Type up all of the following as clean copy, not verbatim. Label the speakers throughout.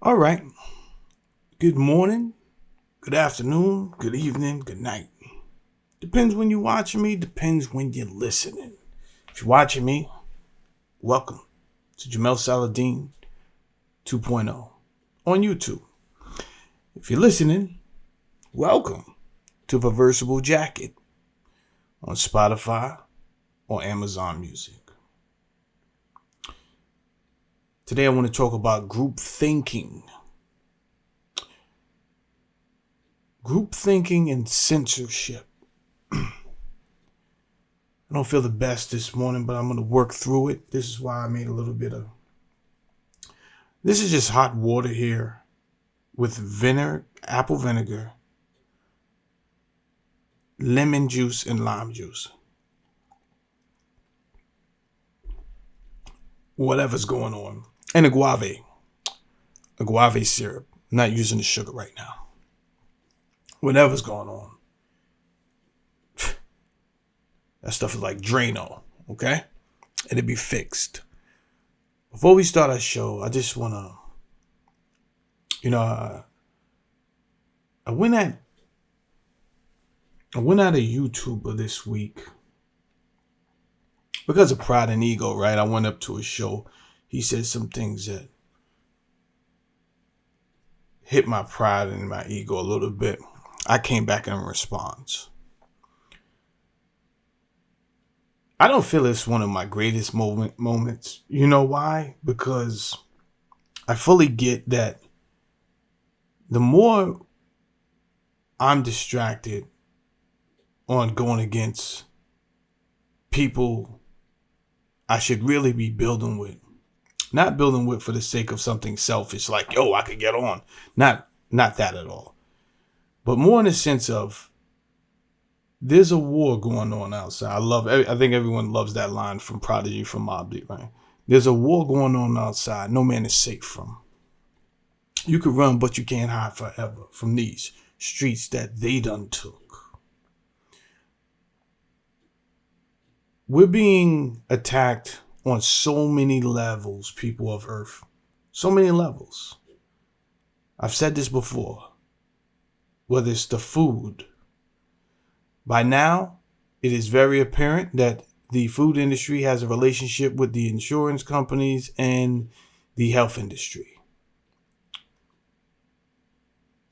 Speaker 1: All right. Good morning, good afternoon, good evening, good night. Depends when you're watching me, depends when you're listening. If you're watching me, welcome to Jamel Saladin 2.0 on YouTube. If you're listening, welcome to Reversible Jacket on Spotify or Amazon Music. Today I want to talk about group thinking. Group thinking and censorship. I don't feel the best this morning, but I'm going to work through it. This is why I made a little bit of... This is just hot water here with vinegar, apple vinegar, lemon juice, and lime juice. Whatever's going on. And agave syrup. I'm not using the sugar right now. Whatever's going on. That stuff is like Drano, okay? It'll be fixed. Before we start our show, I just want to, I went at a YouTuber this week because of pride and ego, right? I went up to a show. He said some things that hit my pride and my ego a little bit. I came back in response. I don't feel it's one of my greatest moments. You know why? Because I fully get that the more I'm distracted on going against people I should really be building with, not building with for the sake of something selfish like, yo, I could get on. Not that at all. But more in the sense of there's a war going on outside. I think everyone loves that line from Prodigy from Mobb Deep, right? There's a war going on outside. No man is safe from. You could run, but you can't hide forever from these streets that they done took. We're being attacked on so many levels, people of Earth. So many levels. I've said this before. Whether it's the food. By now, it is very apparent that the food industry has a relationship with the insurance companies and the health industry.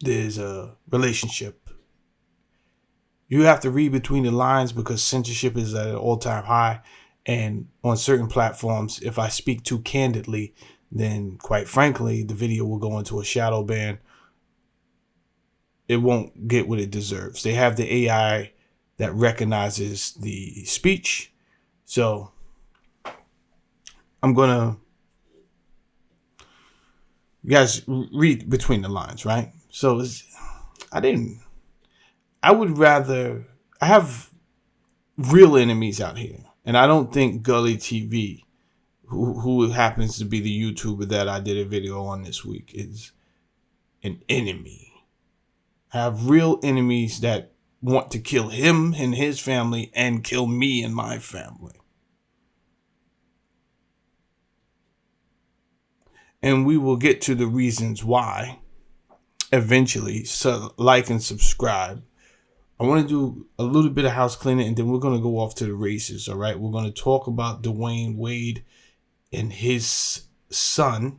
Speaker 1: There's a relationship. You have to read between the lines because censorship is at an all-time high. And on certain platforms, if I speak too candidly, then quite frankly, the video will go into a shadow ban. It won't get what it deserves. They have the AI that recognizes the speech. So I'm going to, you guys read between the lines, right? So I would rather, I have real enemies out here. And I don't think Gully TV, who happens to be the YouTuber that I did a video on this week, is an enemy. I have real enemies that want to kill him and his family and kill me and my family. And we will get to the reasons why eventually. So like and subscribe. I want to do a little bit of house cleaning and then we're going to go off to the races. All right. We're going to talk about Dwayne Wade and his son,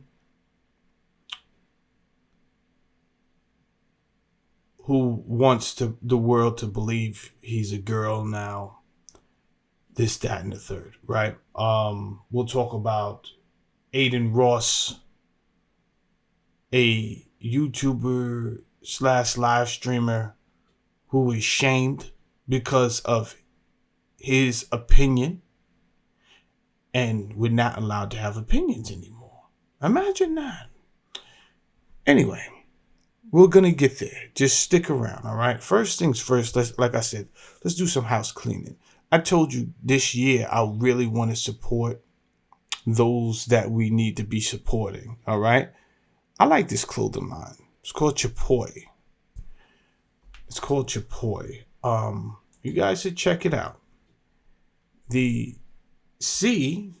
Speaker 1: who wants the world to believe he's a girl now, this, that, and the third, right? We'll talk about Aiden Ross, a YouTuber / live streamer who is shamed because of his opinion, and we're not allowed to have opinions anymore. Imagine that. Anyway. We're going to get there. Just stick around, all right? First things first, like I said, let's do some house cleaning. I told you this year I really want to support those that we need to be supporting, all right? I like this clothing line. It's called Chapoy. You guys should check it out. The C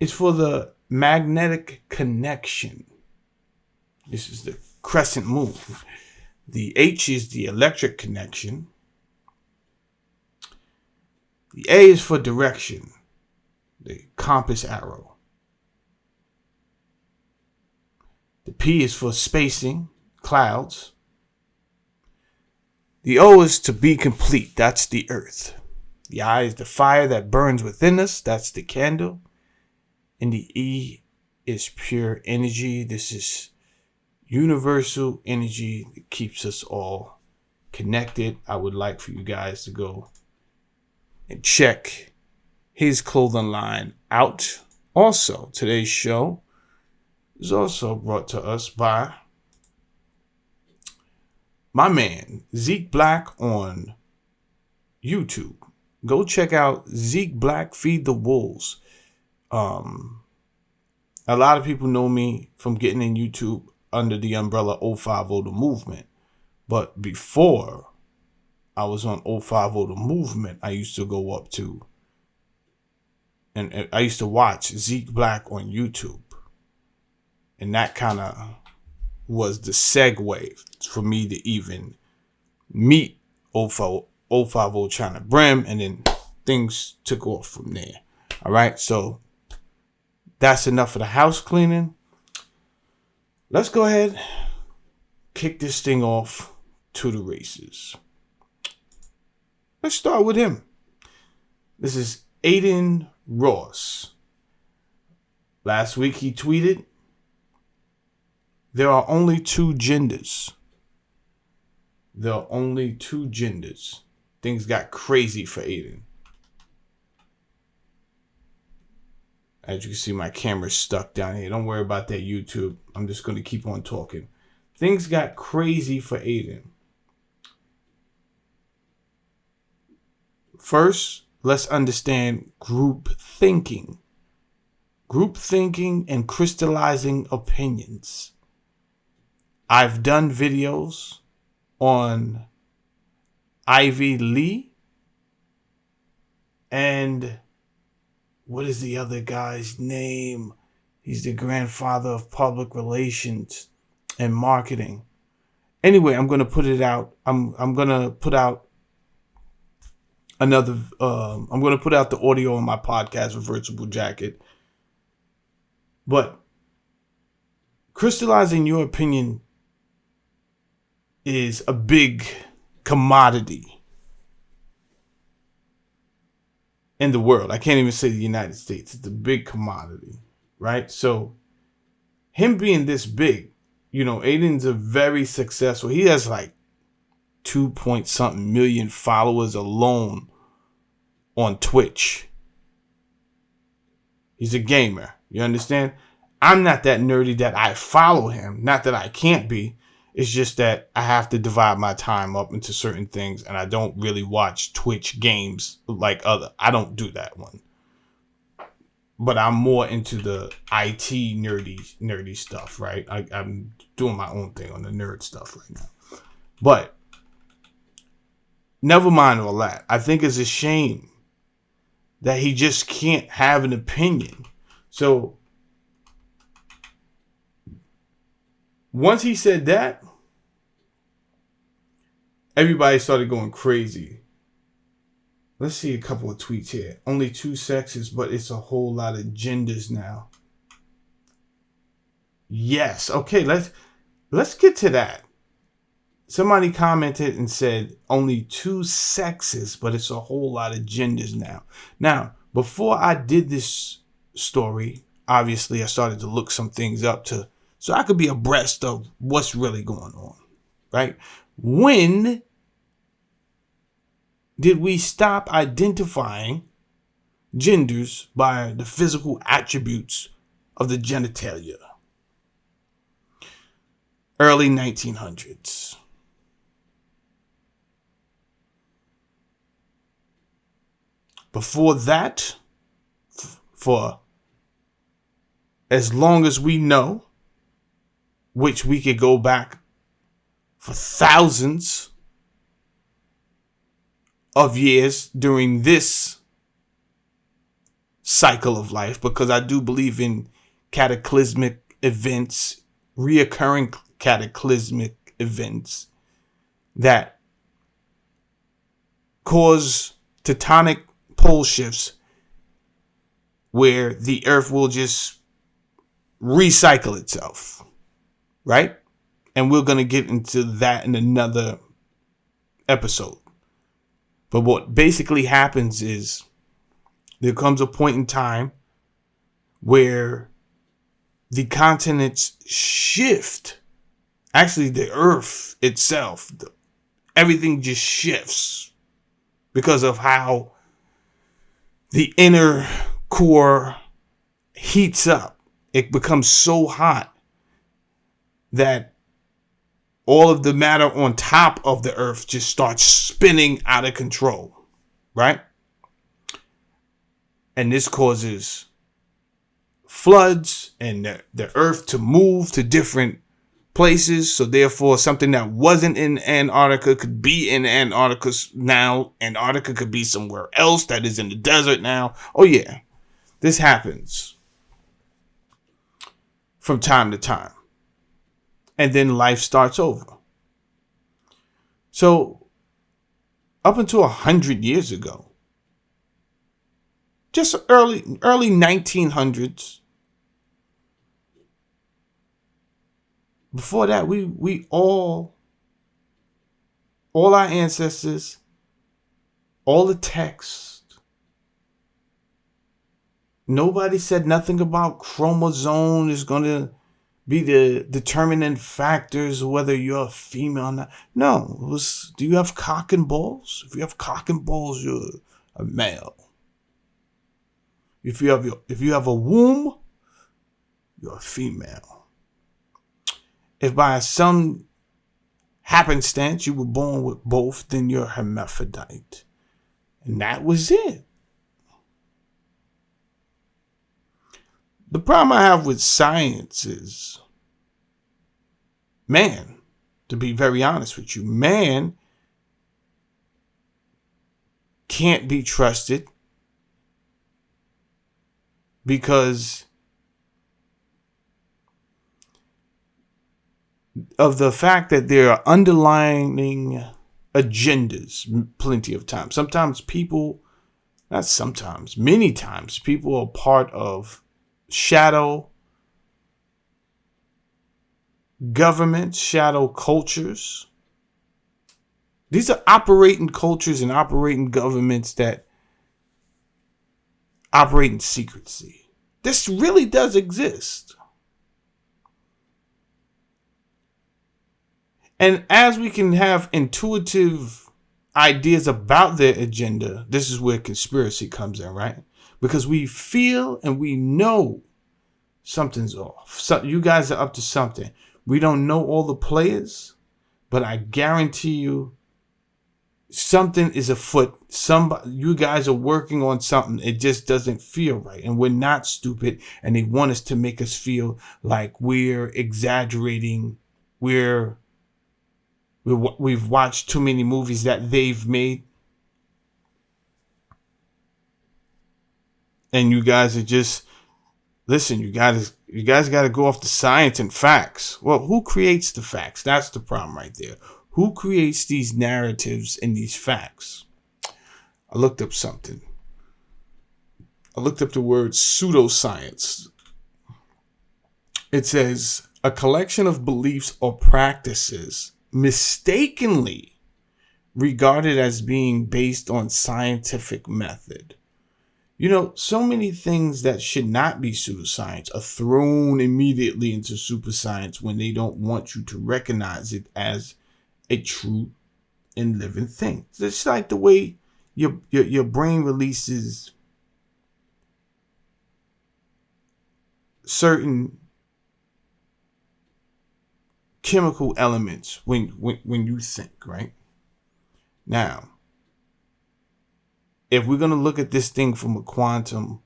Speaker 1: is for the magnetic connection. This is the crescent moon. The H is the electric connection. The A is for direction, the compass arrow. The P is for spacing, clouds. The O is to be complete, that's the earth. The I is the fire that burns within us, that's the candle. And the E is pure energy. This is universal energy that keeps us all connected. I would like for you guys to go and check his clothing line out. Also, today's show is also brought to us by my man, Zeke Black on YouTube. Go check out Zeke Black Feed the Wolves. A lot of people know me from getting in YouTube under the umbrella 050 The Movement. But before I was on 050 The Movement, I used to go up to, and I used to watch Zeke Black on YouTube. And that kind of was the segue for me to even meet 050 China Brim, and then things took off from there. All right, so that's enough of the house cleaning. Let's go ahead, kick this thing off to the races. Let's start with him. This is Aiden Ross. Last week he tweeted, "There are only two genders. There are only two genders." Things got crazy for Aiden. As you can see, my camera's stuck down here. Don't worry about that, YouTube. I'm just going to keep on talking. Things got crazy for Aiden. First, let's understand group thinking. Group thinking and crystallizing opinions. I've done videos on Ivy Lee and what is the other guy's name? He's the grandfather of public relations and marketing. Anyway, I'm going to put it out. I'm going to put out another, I'm going to put out the audio on my podcast, Reversible Jacket. But crystallizing your opinion is a big commodity in the world. I can't even say the United States. It's a big commodity, right? So him being this big, you know, Aiden's a very successful. He has like 2-point-something million followers alone on Twitch. He's a gamer. You understand? I'm not that nerdy that I follow him. Not that I can't be. It's just that I have to divide my time up into certain things, and I don't really watch Twitch games like other. I don't do that one. But I'm more into the IT nerdy stuff, right? I'm doing my own thing on the nerd stuff right now. But never mind all that. I think it's a shame that he just can't have an opinion. So once he said that, everybody started going crazy. Let's see a couple of tweets here. Only two sexes, but it's a whole lot of genders now. Yes. Okay, let's get to that. Somebody commented and said only two sexes, but it's a whole lot of genders now. Now, before I did this story, obviously I started to look some things up so I could be abreast of what's really going on, right? When did we stop identifying genders by the physical attributes of the genitalia? Early 1900s. Before that, for as long as we know, which we could go back for thousands of years during this cycle of life, because I do believe in cataclysmic events, reoccurring cataclysmic events that cause tectonic pole shifts where the earth will just recycle itself, right? And we're going to get into that in another episode. But what basically happens is there comes a point in time where the continents shift. Actually, the earth itself, everything just shifts because of how the inner core heats up. It becomes so hot that all of the matter on top of the earth just starts spinning out of control, right? And this causes floods and the earth to move to different places. So therefore, something that wasn't in Antarctica could be in Antarctica now. Antarctica could be somewhere else that is in the desert now. Oh yeah, this happens from time to time. And then life starts over. So up until 100 years ago, just early 1900s, before that, we all our ancestors, all the text, nobody said nothing about chromosome is going to be the determining factors of whether you're a female or not. No, it was, do you have cock and balls? If you have cock and balls, you're a male. If you have a womb, you're a female. If by some happenstance you were born with both, then you're hermaphrodite. And that was it. The problem I have with science is, man, to be very honest with you, man can't be trusted because of the fact that there are underlying agendas plenty of times. Sometimes people, not sometimes, many times, people are part of shadow governments, shadow cultures. These are operating cultures and operating governments that operate in secrecy. This really does exist. And as we can have intuitive ideas about their agenda, this is where conspiracy comes in, right? Because we feel and we know something's off. So you guys are up to something. We don't know all the players, but I guarantee you something is afoot. You guys are working on something. It just doesn't feel right. And we're not stupid. And they want us to make us feel like we're exaggerating. We've watched too many movies that they've made. And you guys are just, listen, you guys got to go off the science and facts. Well, who creates the facts? That's the problem right there. Who creates these narratives and these facts? I looked up something. I looked up the word pseudoscience. It says a collection of beliefs or practices mistakenly regarded as being based on scientific method. You know, so many things that should not be pseudoscience are thrown immediately into super science when they don't want you to recognize it as a true and living thing. It's like the way your brain releases certain chemical elements when you think, right? Now, if we're going to look at this thing from on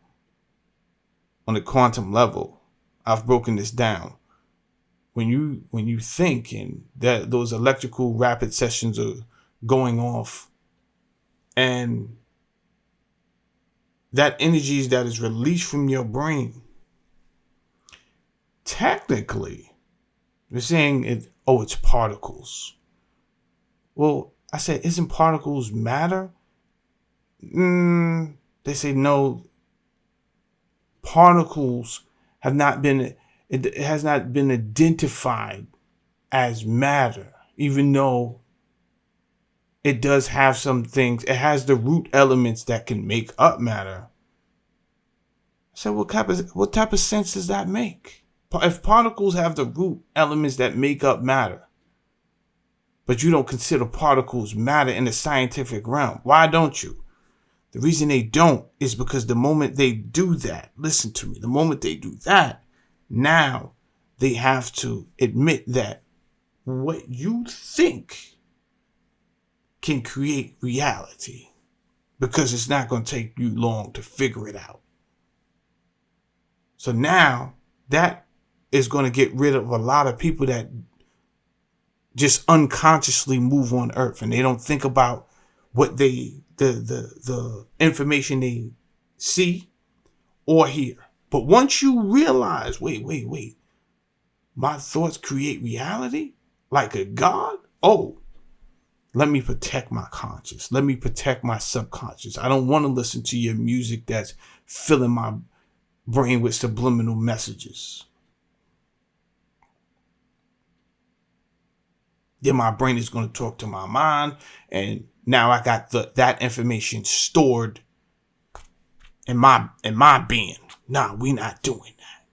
Speaker 1: a quantum level, I've broken this down. When you think and that those electrical rapid sessions are going off, and that energy that is released from your brain technically, they're saying it's particles. Well, I said, isn't particles matter? They say no. Particles have not been. It has not been identified as matter, even though it does have some things. It has the root elements that can make up matter. So what type of sense does that make? If particles have the root elements that make up matter, but you don't consider particles matter in the scientific realm, why don't you? The reason they don't is because the moment they do that, listen to me, the moment they do that, now they have to admit that what you think can create reality, because it's not going to take you long to figure it out. So now that is going to get rid of a lot of people that just unconsciously move on earth, and they don't think about what the information they see or hear. But once you realize, wait, my thoughts create reality like a god. Oh, let me protect my conscious. Let me protect my subconscious. I don't want to listen to your music that's filling my brain with subliminal messages. Then my brain is going to talk to my mind, and now I got that information stored in my being. Nah, we not doing that.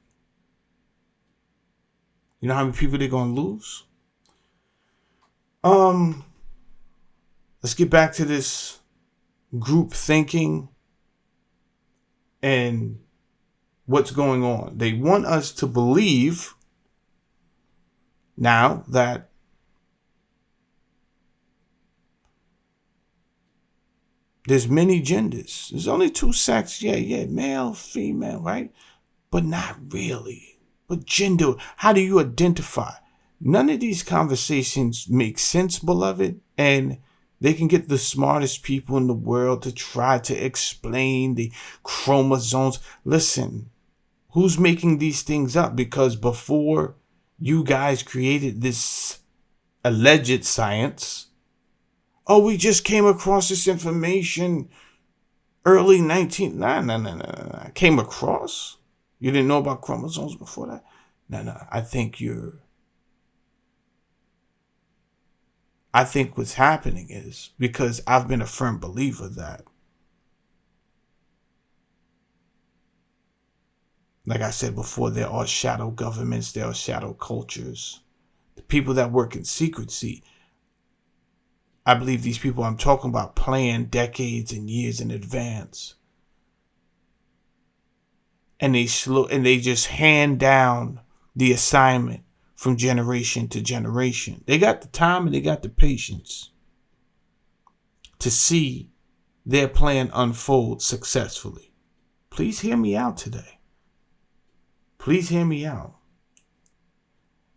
Speaker 1: You know how many people they're going to lose? Let's get back to this group thinking and what's going on. They want us to believe now that there's many genders. There's only two sexes. Yeah, male, female, right? But not really. But gender, how do you identify? None of these conversations make sense, beloved. And they can get the smartest people in the world to try to explain the chromosomes. Listen, who's making these things up? Because before you guys created this alleged science, we just came across this information early 19... Nah. Came across? You didn't know about chromosomes before that? No. I think what's happening is, because I've been a firm believer that, like I said before, there are shadow governments, there are shadow cultures. The people that work in secrecy, I believe these people I'm talking about plan decades and years in advance. And they just hand down the assignment from generation to generation. They got the time and they got the patience to see their plan unfold successfully. Please hear me out today. Please hear me out.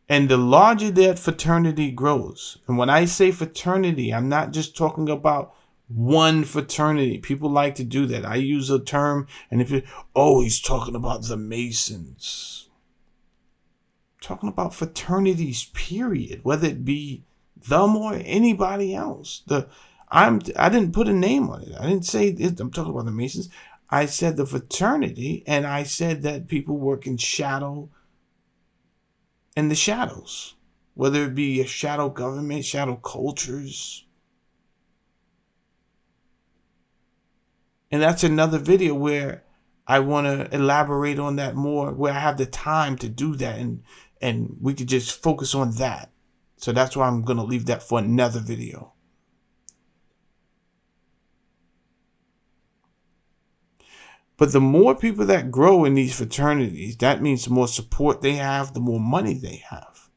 Speaker 1: And the larger that fraternity grows, and when I say fraternity, I'm not just talking about one fraternity. People like to do that. I use a term, and he's talking about the Masons. I'm talking about fraternities, period. Whether it be them or anybody else. I didn't put a name on it. I didn't say it. I'm talking about the Masons. I said the fraternity, and I said that people work in the shadows, whether it be a shadow government, shadow cultures. And that's another video where I want to elaborate on that more, where I have the time to do that, and we could just focus on that. So that's why I'm going to leave that for another video. But the more people that grow in these fraternities, that means the more support they have, the more money they have.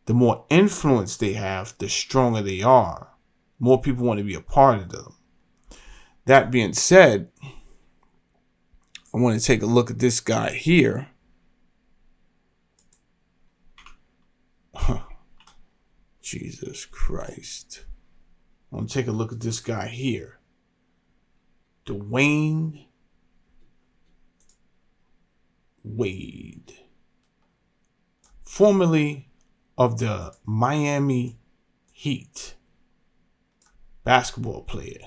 Speaker 1: The more influence they have, the stronger they are. More people want to be a part of them. That being said, I want to take a look at this guy here. Jesus Christ. I want to take a look at this guy here. Dwayne Wade. formerly of the Miami Heat basketball player.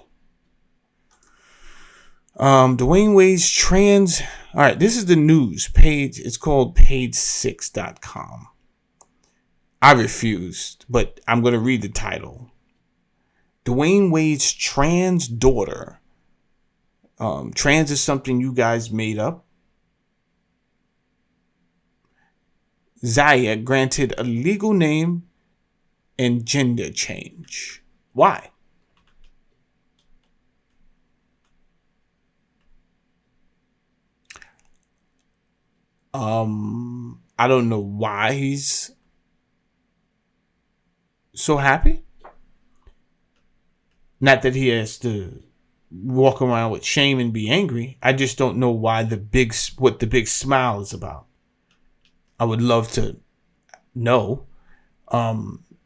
Speaker 1: Dwayne Wade's all right, this is the news page. It's called page6.com. I refused, but I'm going to read the title. Dwayne Wade's trans daughter. Trans is something you guys made up. Zaya granted a legal name and gender change. Why? I don't know why he's so happy. Not that he has to walk around with shame and be angry. I just don't know why what the big smile is about. I would love to know.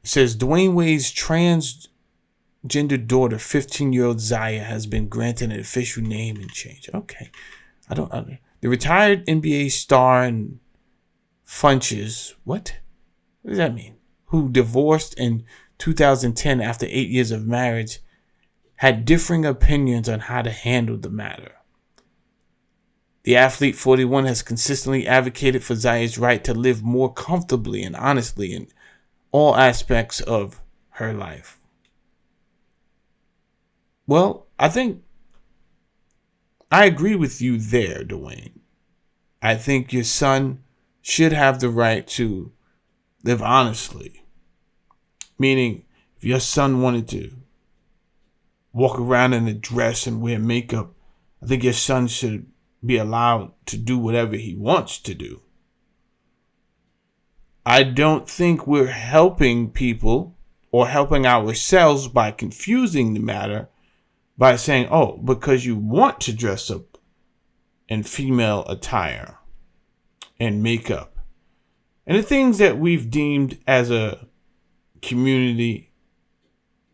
Speaker 1: Says Dwayne Wade's transgender daughter, 15-year-old Zaya, has been granted an official name and change. Okay. The retired NBA star and Funches, what does that mean? Who divorced in 2010 after 8 years of marriage, had differing opinions on how to handle the matter. The athlete, 41, has consistently advocated for Zaya's right to live more comfortably and honestly in all aspects of her life. Well, I think I agree with you there, Dwayne. I think your son should have the right to live honestly. Meaning, if your son wanted to walk around in a dress and wear makeup, I think your son should be allowed to do whatever he wants to do. I don't think we're helping people or helping ourselves by confusing the matter by saying, oh, because you want to dress up in female attire and makeup and the things that we've deemed as a community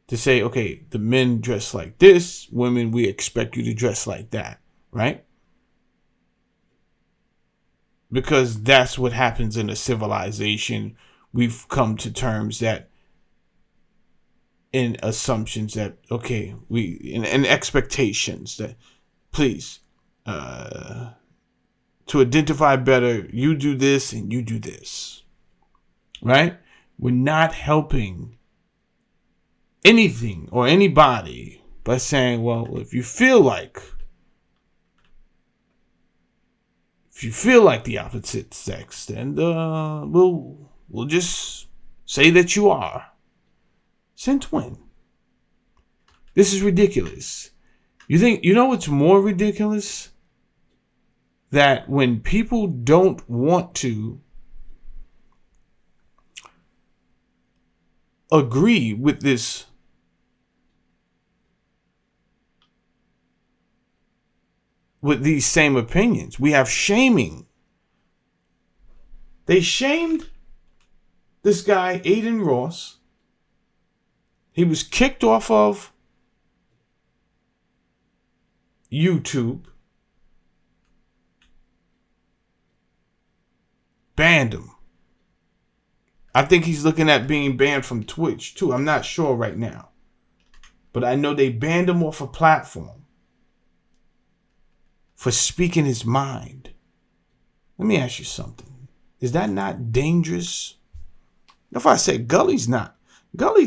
Speaker 1: to say, okay, the men dress like this, women, we expect you to dress like that, right? Because that's what happens in a civilization. We've come to terms that in assumptions that, okay, and expectations that, please, to identify better, you do this and you do this, right? We're not helping anything or anybody by saying, well, if you feel like the opposite sex, then we'll just say that you are. Since when? This is ridiculous. You know what's more ridiculous? That when people don't want to agree with this with these same opinions, we have shaming. They shamed this guy, Aiden Ross. He was kicked off of YouTube. Banned him. I think he's looking at being banned from Twitch too. I'm not sure right now. But I know they banned him off a platform for speaking his mind. Let me ask you something. Is that not dangerous? If I say Gully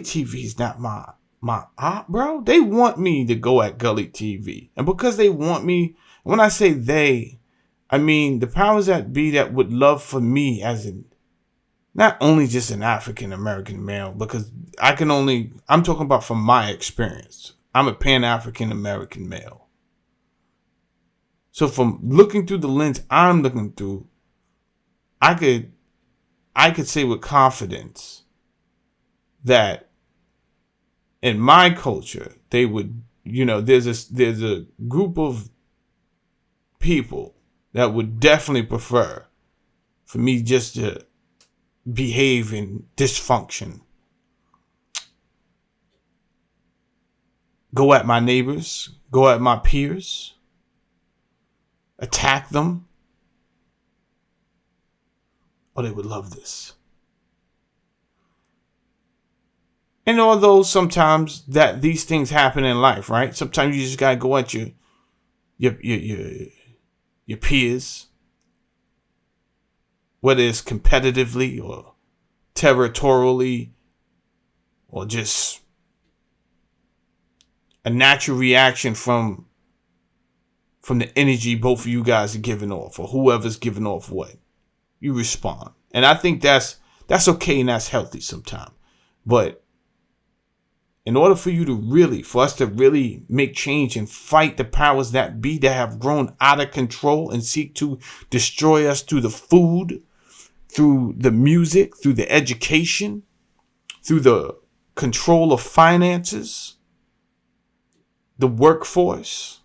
Speaker 1: TV is not my op, bro. They want me to go at Gully TV. And because they want me, when I say they, I mean the powers that be that would love for me as in not only just an African American male, because I'm talking about from my experience. I'm a Pan-African American male. So from looking through the lens I'm looking through, I could say with confidence that in my culture, they would, there's a group of people that would definitely prefer for me just to behave in dysfunction. Go at my neighbors, go at my peers, attack them. Oh, they would love this. And although sometimes that these things happen in life, right? Sometimes you just gotta go at your your your, your peers, whether it's competitively or territorially or just a natural reaction from the energy both of you guys are giving off, or whoever's giving off what. You respond. And I think that's okay and that's healthy sometimes. But in order for us to really make change and fight the powers that be that have grown out of control and seek to destroy us through the food, through the music, through the education, through the control of finances, the workforce.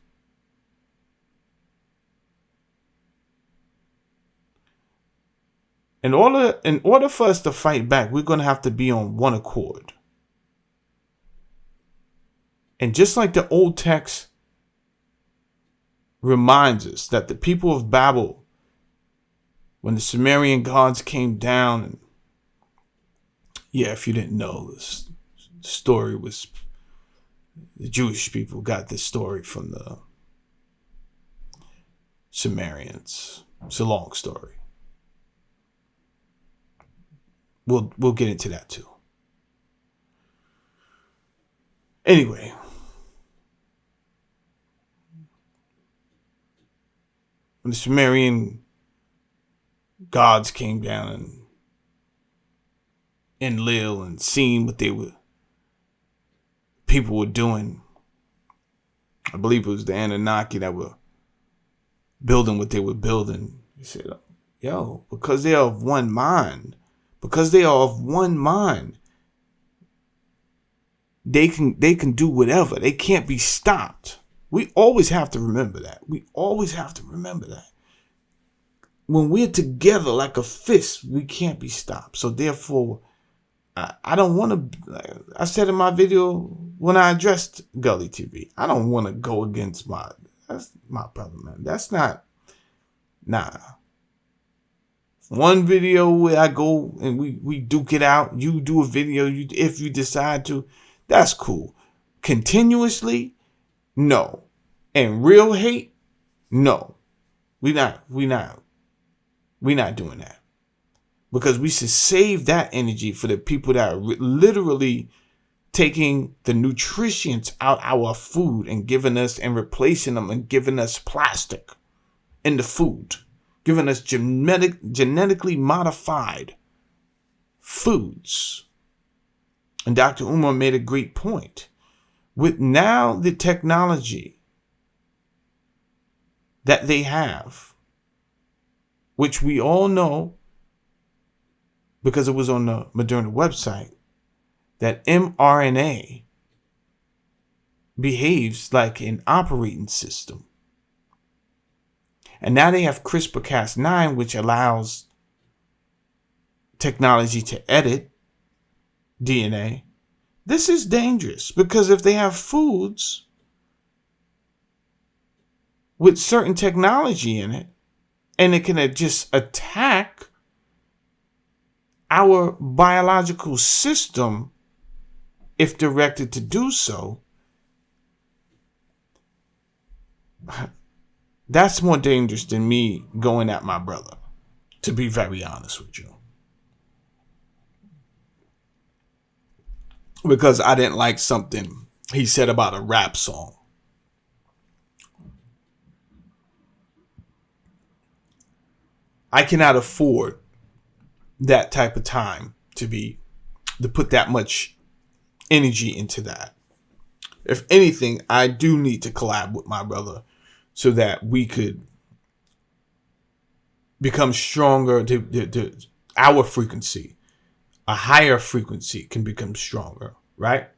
Speaker 1: In order for us to fight back, we're going to have to be on one accord. And just like the old text reminds us that the people of Babel, when the Sumerian gods came down, and yeah, if you didn't know, this story was, the Jewish people got this story from the Sumerians. It's a long story. We'll get into that too. Anyway, when the Sumerian gods came down and enlil and seen what people were doing, I believe it was the Anunnaki that were building what they were building. He said, yo, because they are of one mind, they can do whatever. They can't be stopped. We always have to remember that. When we're together like a fist, we can't be stopped. So therefore, I don't want to, I said in my video when I addressed Gully TV, I don't want to go against that's my brother, man. That's not, nah. One video where I go and we duke it out, you do a video, if you decide to, that's cool. Continuously, no. And real hate, no. We not doing that. Because we should save that energy for the people that are literally taking the nutrients out our food and giving us and replacing them and giving us plastic in the food, giving us genetically modified foods. And Dr. Umar made a great point. With now the technology that they have, which we all know because it was on the Moderna website, that mRNA behaves like an operating system. And now they have CRISPR-Cas9, which allows technology to edit DNA. This is dangerous because if they have foods with certain technology in it, and it can just attack our biological system if directed to do so, that's more dangerous than me going at my brother, to be very honest with you. Because I didn't like something he said about a rap song. I cannot afford that type of time to put that much energy into that. If anything, I do need to collab with my brother so that we could become stronger. Our frequency, a higher frequency, can become stronger, right?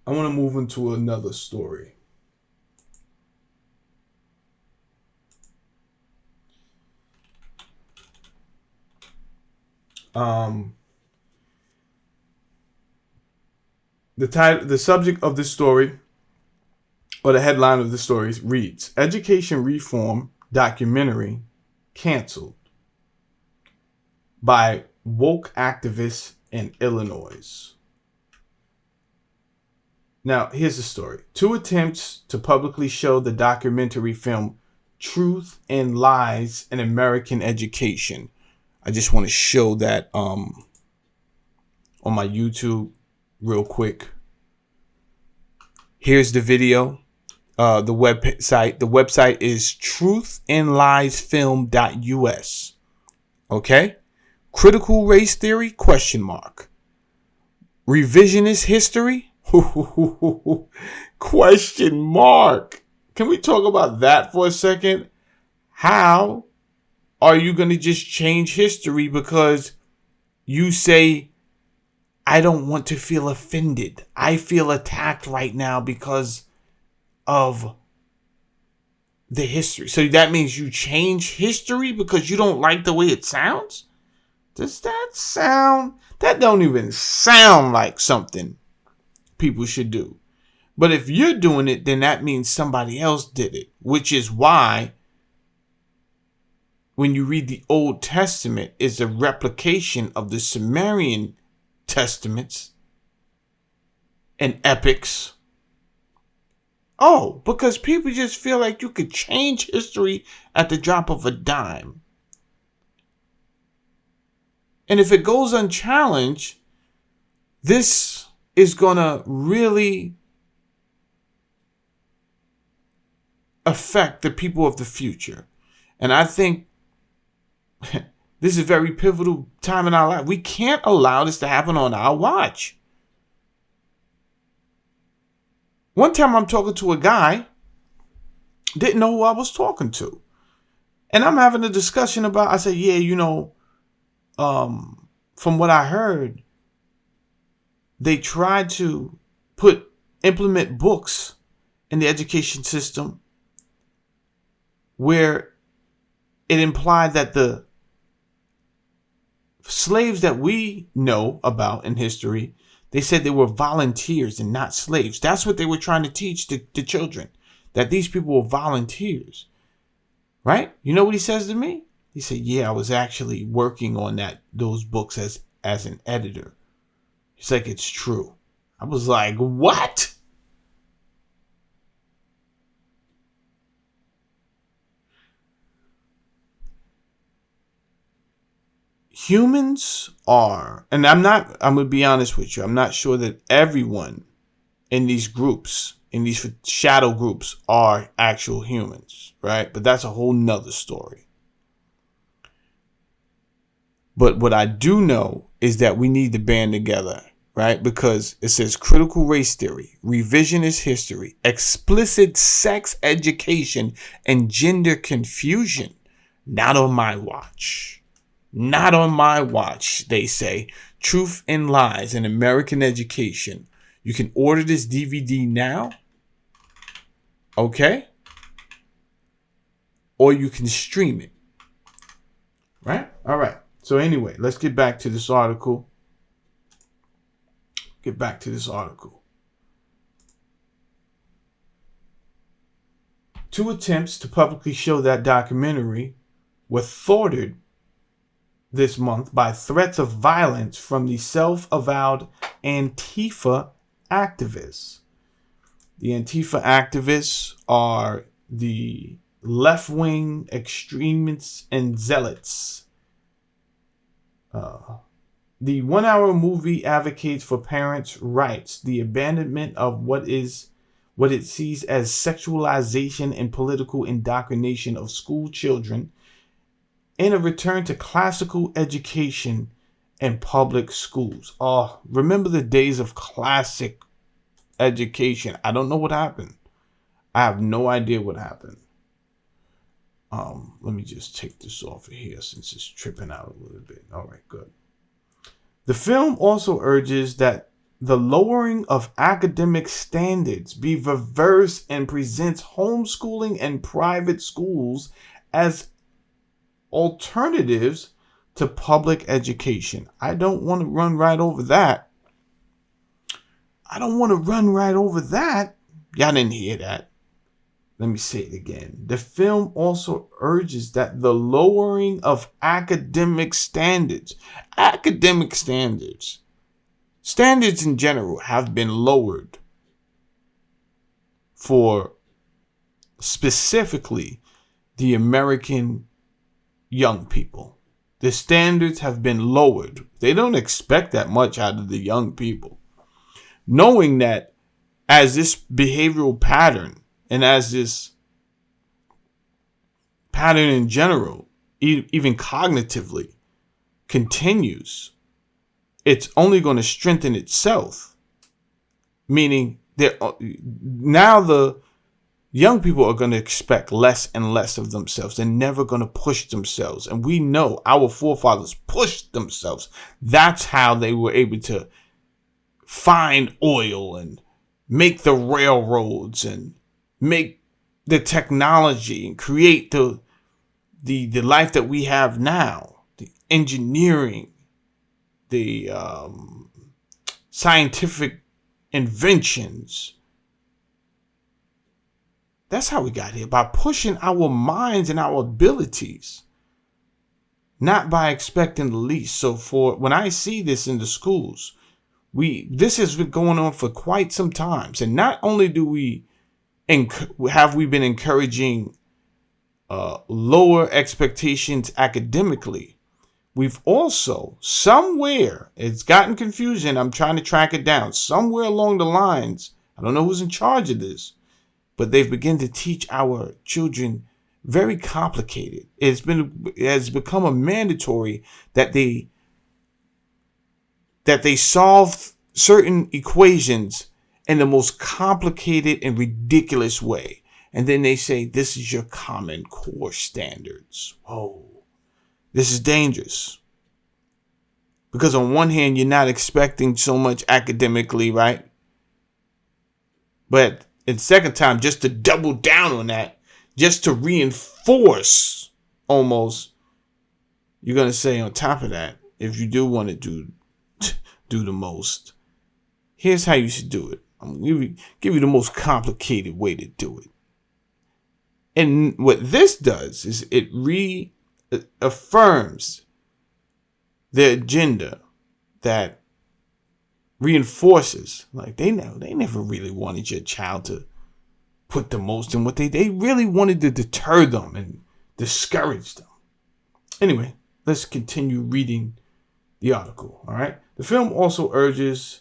Speaker 1: I want to move into another story. The subject of this story, or the headline of the story, reads: Education Reform Documentary Canceled. by woke activists in Illinois. Now, here's the story. 2 attempts to publicly show the documentary film Truth and Lies in American Education. I just want to show that on my YouTube real quick. Here's the video. The website is truthandliesfilm.us. Okay? Critical race theory? ? Revisionist history? ? Can we talk about that for a second? How are you going to just change history because you say, I don't want to feel offended. I feel attacked right now because of the history. So that means you change history because you don't like the way it sounds? Does that sound? That don't even sound like something people should do. But if you're doing it, then that means somebody else did it, which is why when you read the Old Testament, it's a replication of the Sumerian testaments and epics. Oh, because people just feel like you could change history at the drop of a dime. And if it goes unchallenged, this is going to really affect the people of the future. And I think this is a very pivotal time in our life. We can't allow this to happen on our watch. One time I'm talking to a guy, didn't know who I was talking to. And I'm having a discussion about, I said, yeah, from what I heard, they tried to implement books in the education system where it implied that the slaves that we know about in history, they said they were volunteers and not slaves. That's what they were trying to teach the children, that these people were volunteers, right? You know what he says to me? He said, yeah, I was actually working on those books as an editor. He's like, it's true. I was like, what? Humans are, and I'm going to be honest with you, I'm not sure that everyone in these groups, in these shadow groups, are actual humans, right? But that's a whole nother story. But what I do know is that we need to band together, right? Because it says critical race theory, revisionist history, explicit sex education, and gender confusion. Not on my watch. Not on my watch, they say. Truth and Lies in American Education. You can order this DVD now. Okay? Or you can stream it. Right? All right. So anyway, let's get back to this article. Two attempts to publicly show that documentary were thwarted this month by threats of violence from the self-avowed Antifa activists. The Antifa activists are the left-wing extremists and zealots. The 1-hour movie advocates for parents' rights, the abandonment of what it sees as sexualization and political indoctrination of school children, and a return to classical education and public schools. Oh, remember the days of classic education. I don't know what happened. I have no idea what happened. Let me just take this off of here since it's tripping out a little bit. All right, good. The film also urges that the lowering of academic standards be reversed and presents homeschooling and private schools as alternatives to public education. I don't want to run right over that. Y'all didn't hear that. Let me say it again. The film also urges that the lowering of academic standards in general have been lowered for specifically the American young people. The standards have been lowered. They don't expect that much out of the young people. Knowing that as this behavioral pattern and as this pattern in general, even cognitively, continues, it's only going to strengthen itself. Meaning that now the young people are going to expect less and less of themselves. They're never going to push themselves. And we know our forefathers pushed themselves. That's how they were able to find oil and make the railroads and make the technology and create the life that we have now. The engineering, the scientific inventions. That's how we got here, by pushing our minds and our abilities, not by expecting the least. So when I see this in the schools, this has been going on for quite some time. And not only do have we been encouraging lower expectations academically, we've also somewhere, it's gotten confusion. I'm trying to track it down. Somewhere along the lines, I don't know who's in charge of this, but they've begun to teach our children very complicated. It has become a mandatory that they solve certain equations in the most complicated and ridiculous way. And then they say, this is your Common Core standards. Whoa, this is dangerous. Because on one hand, you're not expecting so much academically, right? But and second time, just to double down on that, just to reinforce almost, you're going to say on top of that, if you do want to do the most, here's how you should do it. I'm going to give you the most complicated way to do it. And what this does is it reaffirms the agenda that reinforces, like they never really wanted your child to put the most in what they really wanted to deter them and discourage them. Anyway, let's continue reading the article. All right. The film also urges,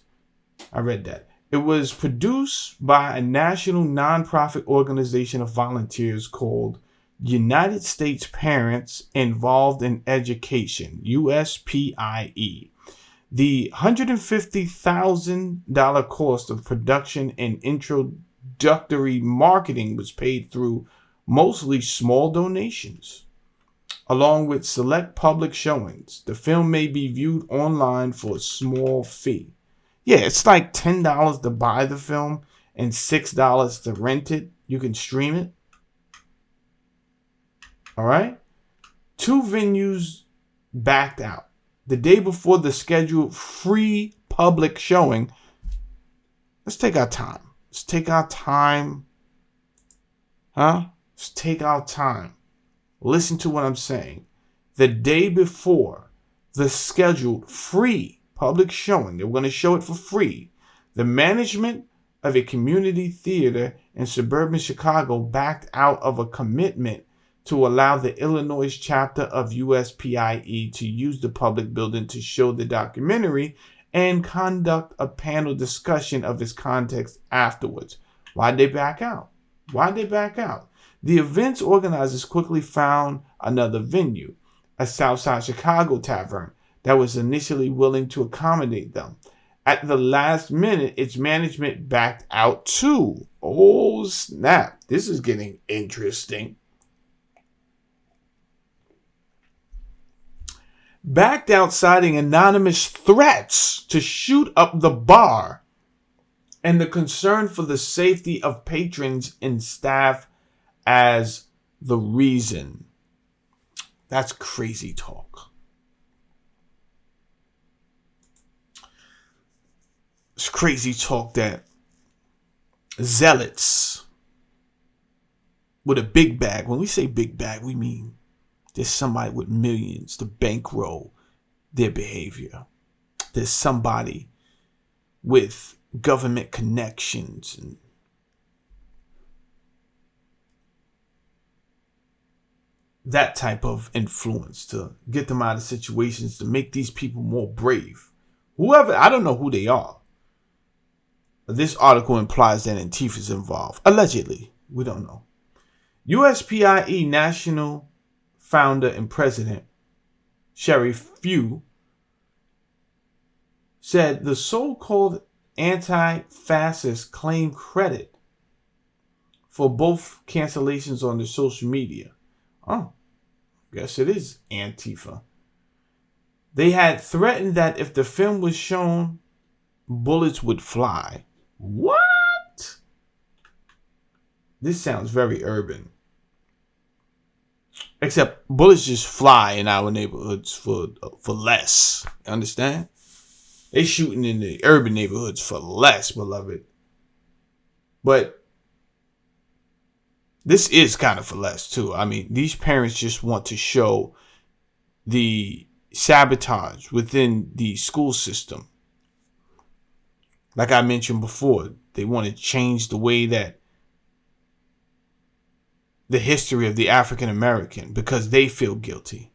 Speaker 1: I read that, it was produced by a national nonprofit organization of volunteers called United States Parents Involved in Education, USPIE. The $150,000 cost of production and introductory marketing was paid through mostly small donations, along with select public showings. The film may be viewed online for a small fee. Yeah, it's like $10 to buy the film and $6 to rent it. You can stream it. All right. 2 venues backed out. The day before the scheduled free public showing, let's take our time. Let's take our time. Let's take our time. Listen to what I'm saying. The day before the scheduled free public showing, they were going to show it for free, the management of a community theater in suburban Chicago backed out of a commitment to allow the Illinois chapter of USPIE to use the public building to show the documentary and conduct a panel discussion of its context afterwards. Why'd they back out? The event's organizers quickly found another venue, a Southside Chicago tavern, that was initially willing to accommodate them. At the last minute, its management backed out too. Oh, snap. This is getting interesting. Backed out, citing anonymous threats to shoot up the bar and the concern for the safety of patrons and staff as the reason. That's crazy talk. It's crazy talk that zealots with a big bag. When we say big bag, we mean there's somebody with millions to bankroll their behavior. There's somebody with government connections and that type of influence to get them out of situations, to make these people more brave. Whoever, I don't know who they are. This article implies that Antifa is involved. Allegedly. We don't know. USPIE national founder and president Sherry Few said the so-called anti-fascists claim credit for both cancellations on their social media. Oh, guess it is Antifa. They had threatened that if the film was shown, bullets would fly. What? This sounds very urban. Except bullets just fly in our neighborhoods for less. Understand? They shooting in the urban neighborhoods for less, beloved. But this is kind of for less too. I mean, these parents just want to show the sabotage within the school system. Like I mentioned before, they want to change the way that the history of the African American because they feel guilty.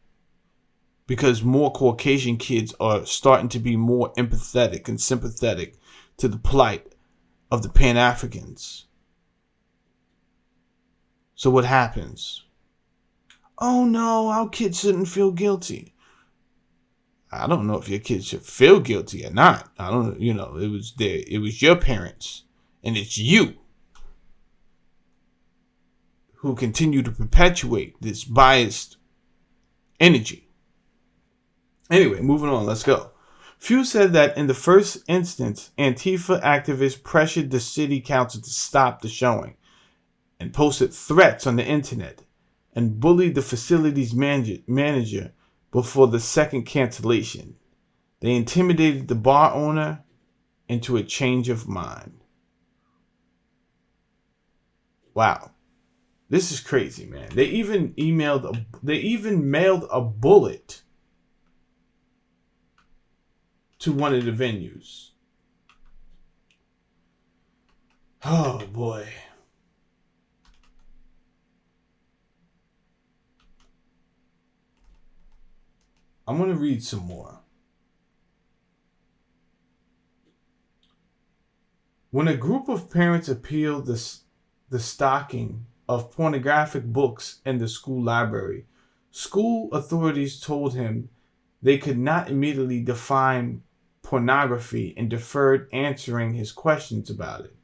Speaker 1: Because more Caucasian kids are starting to be more empathetic and sympathetic to the plight of the Pan-Africans. So what happens? Oh no, our kids shouldn't feel guilty. I don't know if your kids should feel guilty or not. I don't, it was your parents and it's you who continue to perpetuate this biased energy. Anyway, moving on, let's go. Few said that in the first instance, Antifa activists pressured the city council to stop the showing and posted threats on the internet and bullied the facility's manager before the second cancellation. They intimidated the bar owner into a change of mind. Wow. This is crazy, man. They even mailed a bullet to one of the venues. Oh boy. I'm going to read some more. When a group of parents appealed the stocking of pornographic books in the school library, school authorities told him they could not immediately define pornography and deferred answering his questions about it.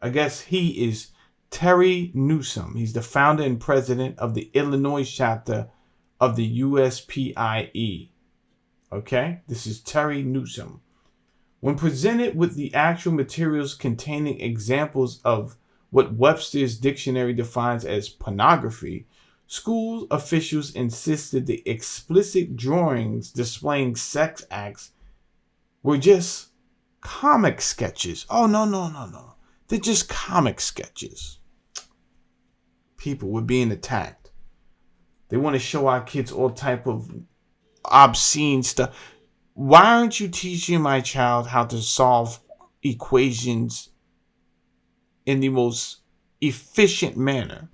Speaker 1: I guess he is Terry Newsom. He's the founder and president of the Illinois chapter of the USPIE. Okay? This is Terry Newsom. When presented with the actual materials containing examples of what Webster's dictionary defines as pornography, school officials insisted the explicit drawings displaying sex acts were just comic sketches. Oh, no. They're just comic sketches. People were being attacked. They want to show our kids all type of obscene stuff. Why aren't you teaching my child how to solve equations in the most efficient manner?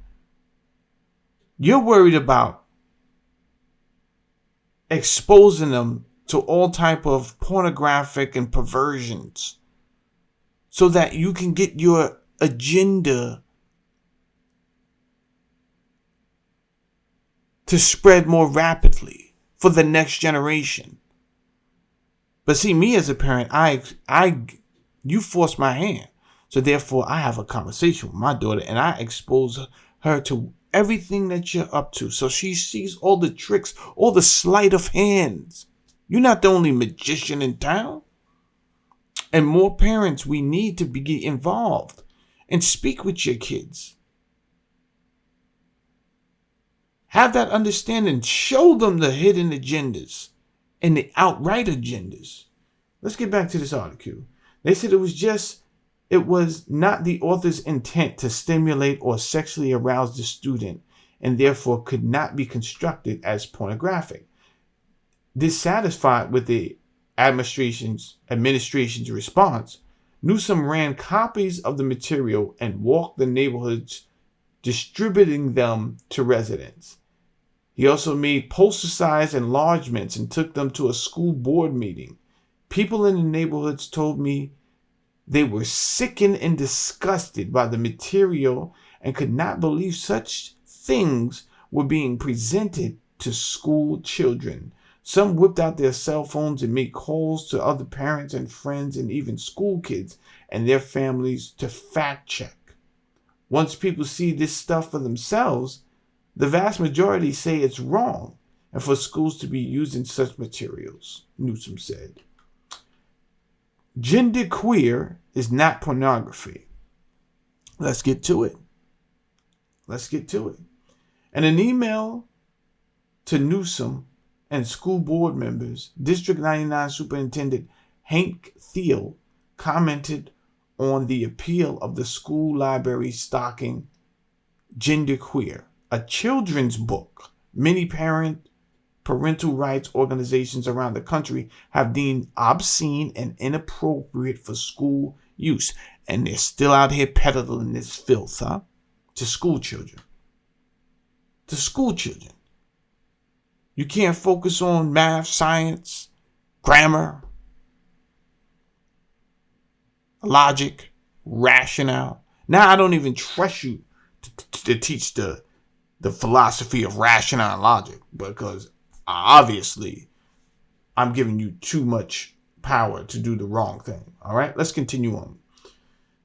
Speaker 1: You're worried about exposing them to all type of pornographic and perversions so that you can get your agenda to spread more rapidly for the next generation. But see, me as a parent, you force my hand. So therefore, I have a conversation with my daughter and I expose her to everything that you're up to. So she sees all the tricks, all the sleight of hands. You're not the only magician in town. And more parents, we need to be involved and speak with your kids. Have that understanding. Show them the hidden agendas and the outright agendas. Let's get back to this article. They said it was just It was not the author's intent to stimulate or sexually arouse the student, and therefore could not be construed as pornographic. Dissatisfied with the administration's response, Newsom ran copies of the material and walked the neighborhoods distributing them to residents. He also made poster-sized enlargements and took them to a school board meeting. People in the neighborhoods told me they were sickened and disgusted by the material and could not believe such things were being presented to school children. Some whipped out their cell phones and made calls to other parents and friends and even school kids and their families to fact check. Once people see this stuff for themselves, the vast majority say it's wrong and for schools to be using such materials, Newsom said. Genderqueer is not pornography. Let's get to it. In an email to Newsom and school board members, District 99 Superintendent Hank Thiel commented on the appeal of the school library stocking Genderqueer, a children's book many parental rights organizations around the country have deemed obscene and inappropriate for school use. And they're still out here peddling this filth, to school children. You can't focus on math, science, grammar, logic, rationale. Now I don't even trust you to teach the philosophy of rationale and logic, because obviously I'm giving you too much power to do the wrong thing. All right, let's continue on.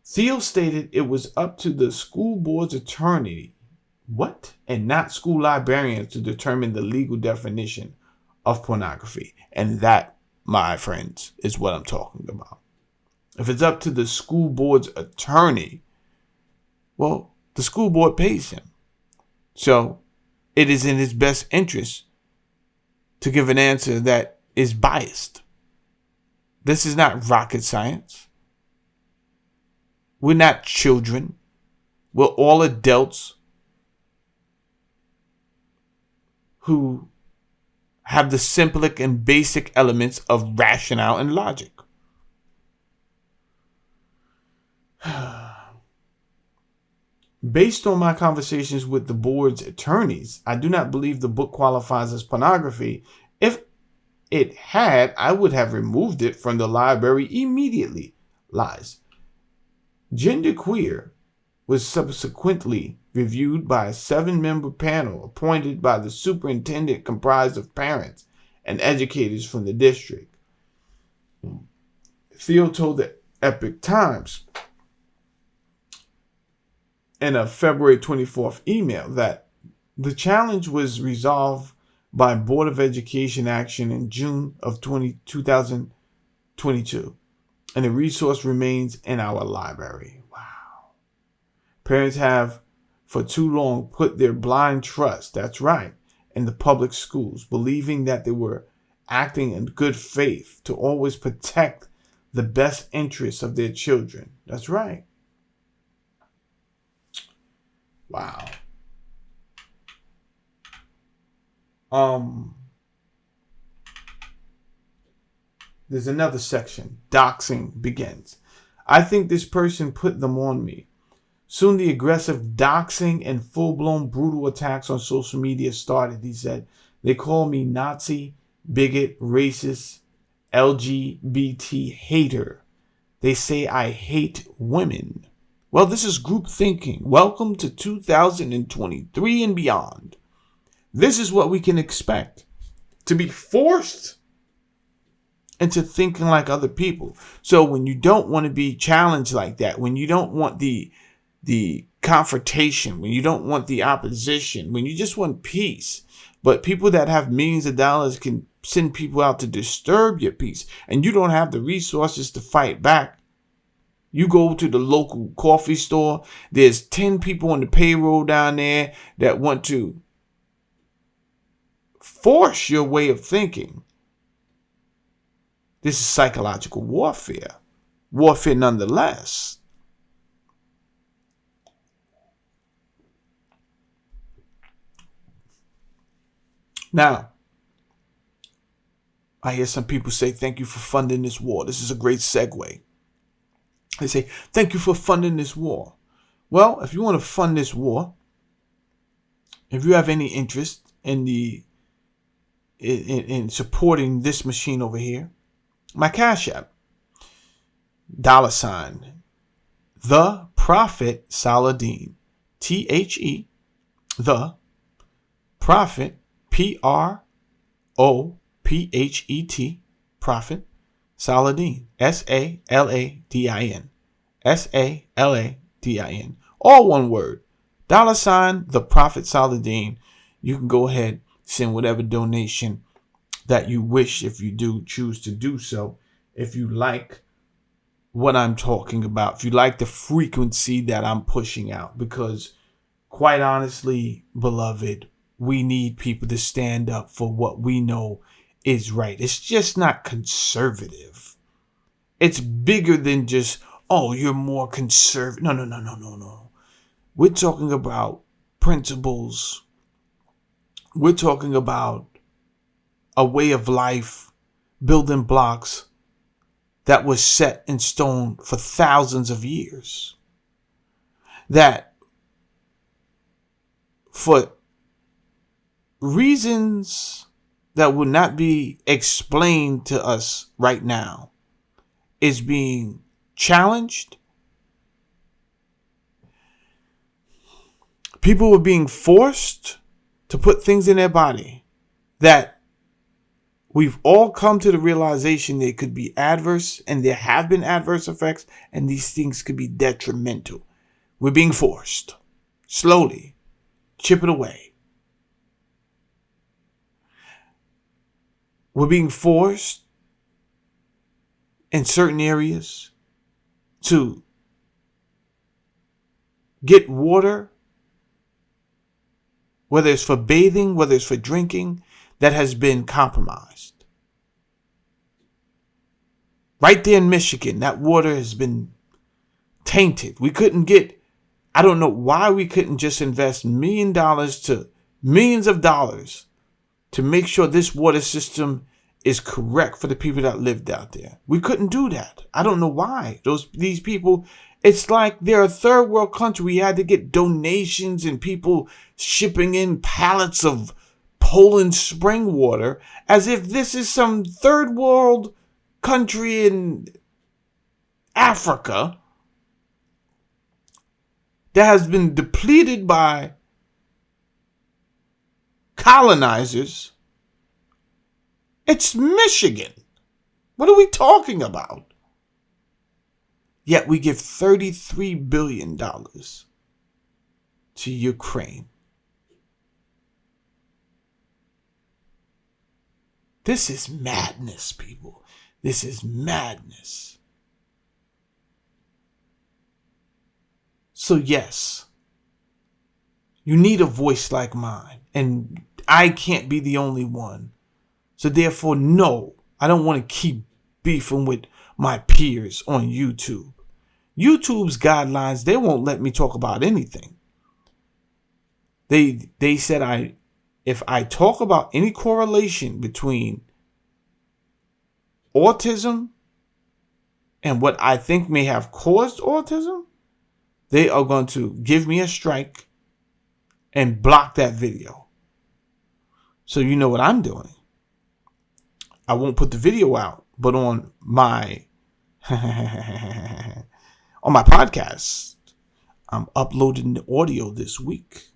Speaker 1: Thiel stated it was up to the school board's attorney, and not school librarians, to determine the legal definition of pornography. And that, my friends, is what I'm talking about. If it's up to the school board's attorney, well, the school board pays him. So it is in his best interest to give an answer that is biased. This is not rocket science. We're not children. We're all adults who have the simple and basic elements of rationale and logic. Based on my conversations with the board's attorneys, I do not believe the book qualifies as pornography. If it had, I would have removed it from the library immediately. Lies. Genderqueer was subsequently reviewed by a 7-member panel appointed by the superintendent, comprised of parents and educators from the district. Thiel told the Epoch Times in a February 24th email that the challenge was resolved by Board of Education action in June of 2022, and the resource remains in our library. Wow. Parents have for too long put their blind trust, that's right, in the public schools, believing that they were acting in good faith to always protect the best interests of their children. That's right. Wow. There's another section. Doxing begins. I think this person put them on me. Soon the aggressive doxing and full-blown brutal attacks on social media started, he said. They call me Nazi, bigot, racist, LGBT hater. They say I hate women. Well, this is group thinking. Welcome to 2023 and beyond. This is what we can expect. To be forced into thinking like other people. So when you don't want to be challenged like that, when you don't want the confrontation, when you don't want the opposition, when you just want peace, but people that have millions of dollars can send people out to disturb your peace, and you don't have the resources to fight back. You go to the local coffee store, there's 10 people on the payroll down there that want to force your way of thinking. This is psychological warfare. Warfare nonetheless. Now, I hear some people say, thank you for funding this war. This is a great segue. They say, thank you for funding this war. Well, if you want to fund this war, if you have any interest in in supporting this machine over here, my Cash App, $ the Prophet Saladin, THE, the Prophet, PROPHET, Prophet Saladin, SALADIN, SALADIN, all one word, $ the Prophet Saladin. You can go ahead, send whatever donation that you wish, if you do choose to do so. If you like what I'm talking about, if you like the frequency that I'm pushing out, because quite honestly, beloved, we need people to stand up for what we know is right. It's just not conservative. It's bigger than just, oh, you're more conservative. No. We're talking about principles. We're talking about a way of life, building blocks that was set in stone for thousands of years. That for reasons that would not be explained to us right now is being challenged. People were being forced to put things in their body that we've all come to the realization they could be adverse, and there have been adverse effects, and these things could be detrimental. We're being forced, slowly, chip it away. We're being forced in certain areas to get water, whether it's for bathing, whether it's for drinking, that has been compromised. Right there in Michigan, that water has been tainted. We couldn't get, I don't know why we couldn't just invest millions of dollars to make sure this water system is correct for the people that lived out there. We couldn't do that. I don't know why. These people, it's like they're a third world country. We had to get donations and people shipping in pallets of Poland spring water as if this is some third world country in Africa that has been depleted by colonizers. It's Michigan. What are we talking about? Yet we give $33 billion to Ukraine. This is madness, people. This is madness. So yes, you need a voice like mine, and I can't be the only one. So therefore, no, I don't want to keep beefing with my peers on YouTube. YouTube's guidelines, they won't let me talk about anything. They said if I talk about any correlation between autism and what I think may have caused autism, they are going to give me a strike and block that video. So you know what I'm doing. I won't put the video out, but on my podcast, I'm uploading the audio this week,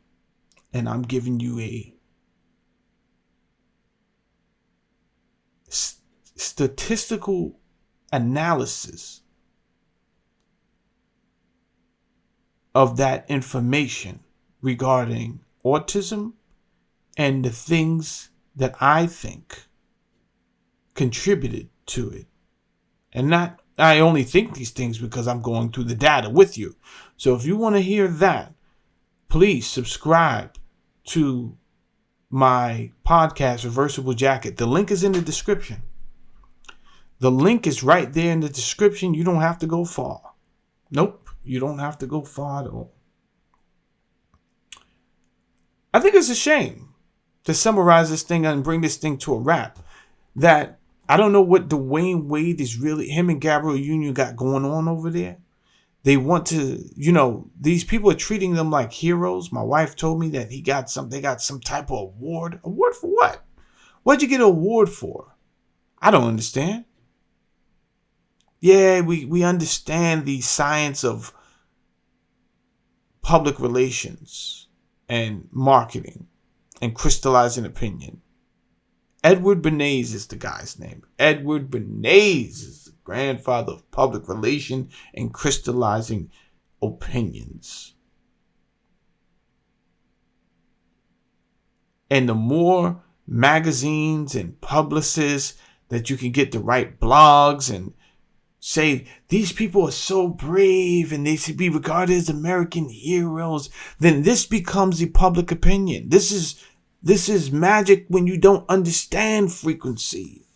Speaker 1: and I'm giving you a statistical analysis of that information regarding autism and the things that I think contributed to it. And not, I only think these things because I'm going through the data with you. So if you want to hear that, please subscribe to my podcast, Reversible Jacket. The link is in the description. The link is right there in the description. You don't have to go far. Nope, you don't have to go far at all. I think it's a shame to summarize this thing and bring this thing to a wrap, that I don't know what Dwayne Wade is really, him and Gabrielle Union got going on over there. They want to, these people are treating them like heroes. My wife told me that they got some type of award. Award for what? What'd you get an award for? I don't understand. Yeah, we understand the science of public relations and marketing and crystallizing opinion. Edward Bernays is the guy's name. Edward Bernays is the grandfather of public relation and crystallizing opinions. And the more magazines and publicists that you can get to write blogs and say these people are so brave and they should be regarded as American heroes, then this becomes the public opinion. This is magic when you don't understand frequency.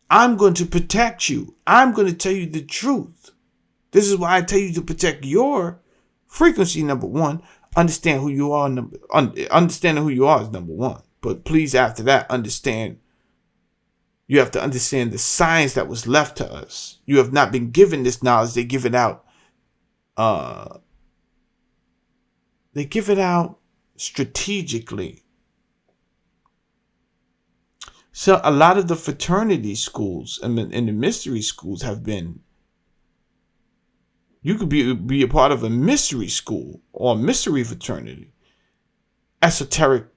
Speaker 1: I'm going to protect you. I'm going to tell you the truth. This is why I tell you to protect your frequency, number one. Understand who you are. Understanding who you are is number one. But please, after that, you have to understand the science that was left to us. You have not been given this knowledge. They give it out. They give it out strategically. So a lot of the fraternity schools and the mystery schools have been. You could be a part of a mystery school or a mystery fraternity, esoteric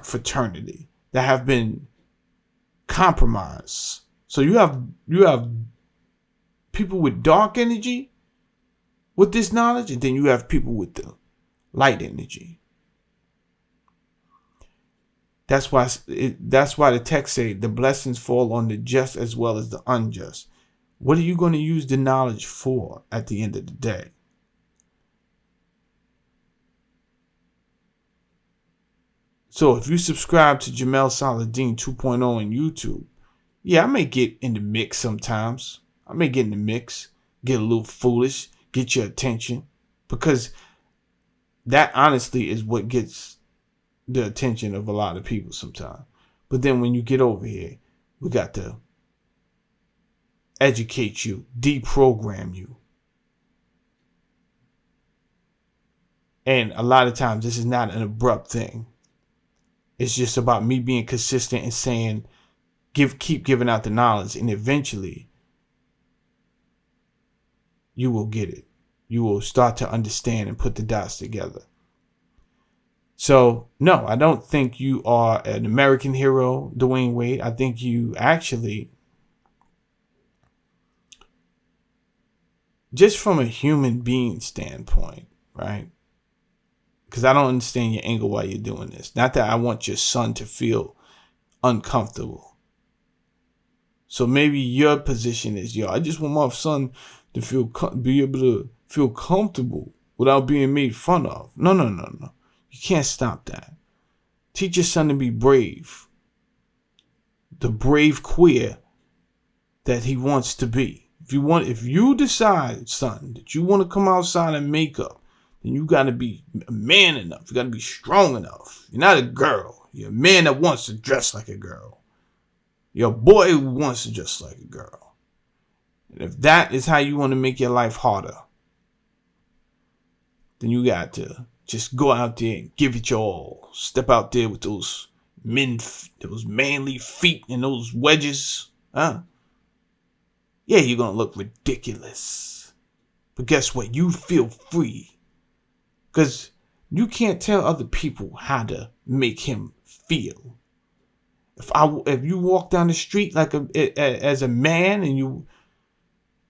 Speaker 1: fraternity that have been compromised. So you have people with dark energy with this knowledge, and then you have people with the light energy. That's why the text say the blessings fall on the just as well as the unjust. What are you going to use the knowledge for at the end of the day? So if you subscribe to Jamel Saladin 2.0 on YouTube, yeah, I may get in the mix sometimes. I may get in the mix, get a little foolish, get your attention, because that honestly is what gets the attention of a lot of people sometimes. But then when you get over here, we got to educate you, deprogram you. And a lot of times this is not an abrupt thing. It's just about me being consistent and saying, keep giving out the knowledge, and eventually you will get it. You will start to understand and put the dots together. So, no, I don't think you are an American hero, Dwayne Wade. I think you actually, just from a human being standpoint, right? Because I don't understand your anger while you're doing this. Not that I want your son to feel uncomfortable. So maybe your position is, I just want my son to be able to feel comfortable without being made fun of. No. You can't stop that. Teach your son to be brave. The brave queer that he wants to be. If you decide, son, that you want to come outside in makeup, then you got to be a man enough. You got to be strong enough. You're not a girl. You're a man that wants to dress like a girl. You're a boy who wants to dress like a girl. And if that is how you want to make your life harder, then you got to just go out there and give it your all. Step out there with those manly feet and those wedges. Yeah, you're going to look ridiculous. But guess what? You feel free. Because you can't tell other people how to make him feel. If you walk down the street like as a man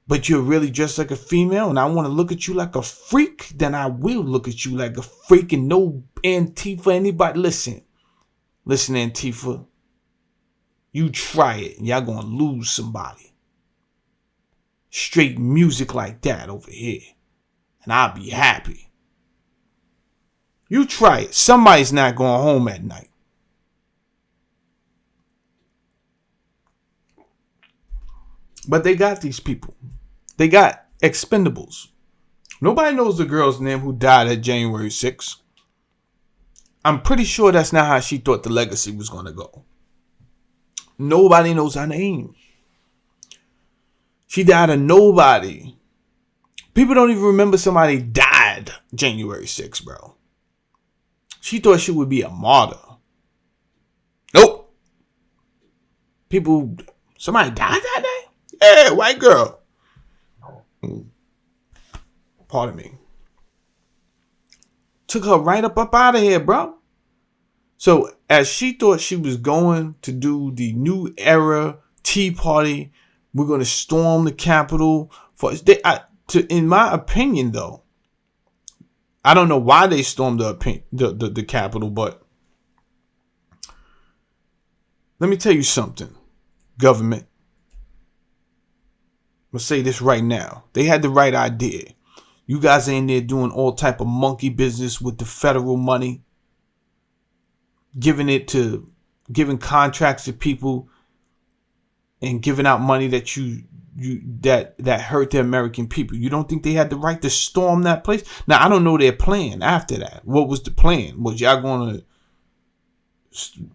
Speaker 1: but you're really dressed like a female, and I want to look at you like a freak, then I will look at you like a freak. And no Antifa, anybody, listen, Antifa, you try it and y'all gonna lose somebody. Straight music like that over here, and I'll be happy. You try it. Somebody's not going home at night. But they got these people. They got expendables. Nobody knows the girl's name who died at January 6th. I'm pretty sure that's not how she thought the legacy was going to go. Nobody knows her name. She died of nobody. People don't even remember somebody died January 6th, bro. She thought she would be a martyr. Nope. Somebody died that day? Yeah, white girl. Pardon me. Took her right up out of here, bro. So as she thought she was going to do the new era Tea Party, we're going to storm the Capitol. In my opinion, though, I don't know why they stormed the Capitol, but let me tell you something, government. I'm going to say this right now. They had the right idea. You guys are in there doing all type of monkey business with the federal money, giving contracts to people and giving out money that hurt the American people. You don't think they had the right to storm that place? Now, I don't know their plan after that. What was the plan? Was y'all going to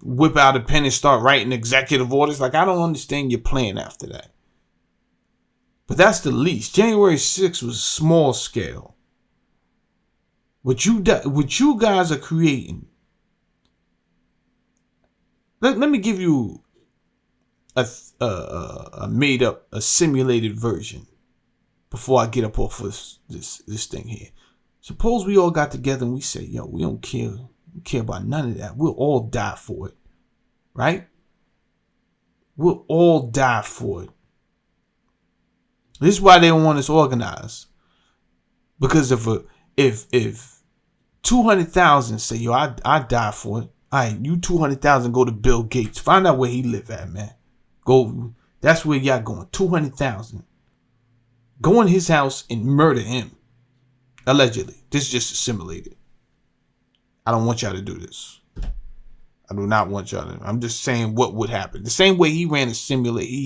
Speaker 1: whip out a pen and start writing executive orders? Like, I don't understand your plan after that. But that's the least. January 6th was small scale. What you guys are creating. Let me give you a made up, a simulated version before I get up off of this thing here. Suppose we all got together and we say, yo, we don't care about none of that. We'll all die for it. Right? We'll all die for it. This is why they don't want us organized. Because if 200,000 say, yo, I die for it. All right, you 200,000 go to Bill Gates. Find out where he live at, man. Go. That's where y'all going. 200,000. Go in his house and murder him. Allegedly. This is just assimilated. I don't want y'all to do this. I do not want y'all to. I'm just saying what would happen. The same way he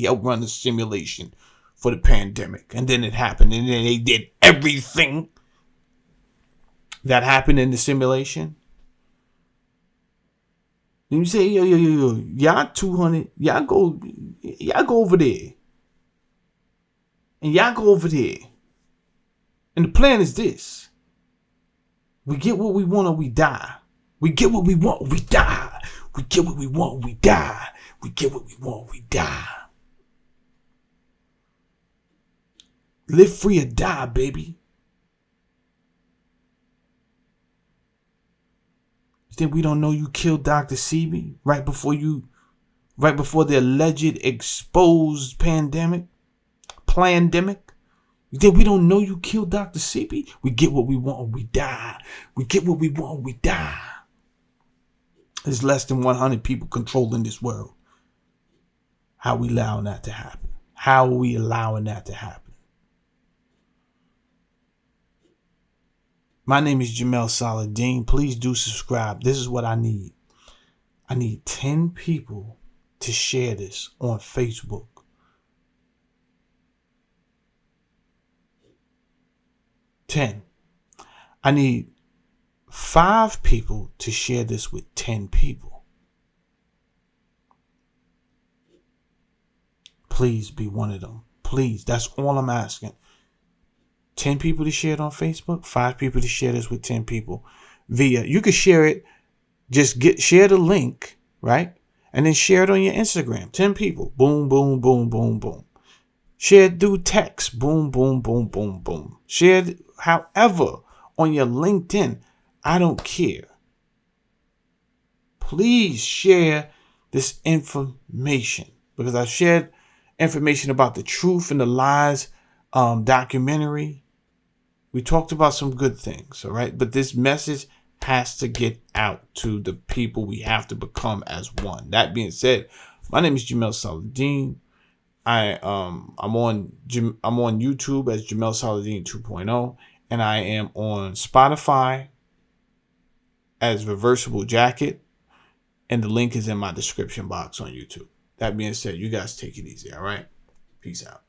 Speaker 1: helped run the simulation for the pandemic. And then it happened. And then they did everything that happened in the simulation. Then you say, yo, y'all 200, y'all go over there. And y'all go over there. And the plan is this. We get what we want or we die. We get what we want or we die. We get what we want or we die. We get what we want or we die. Live free or die, baby. You think we don't know you killed Dr. Sebi right before the alleged exposed pandemic? You think we don't know you killed Dr. Sebi? We get what we want or we die. We get what we want or we die. There's less than 100 people controlling this world. How are we allowing that to happen? How are we allowing that to happen? My name is Jamel Saladin. Please do subscribe. This is what I need. I need 10 people to share this on Facebook. 10. I need 5 people to share this with 10 people. Please be one of them. Please. That's all I'm asking. 10 people to share it on Facebook, 5 people to share this with 10 people you can share it, share the link, right? And then share it on your Instagram, 10 people, boom, boom, boom, boom, boom. Share it through text, boom, boom, boom, boom, boom. Share it however on your LinkedIn, I don't care. Please share this information because I've shared information about the Truth and the Lies documentary. We talked about some good things, all right? But this message has to get out to the people. We have to become as one. That being said, my name is Jamel Saladin. I'm on YouTube as Jamel Saladin 2.0, and I am on Spotify as Reversible Jacket, and the link is in my description box on YouTube. That being said, you guys take it easy, all right? Peace out.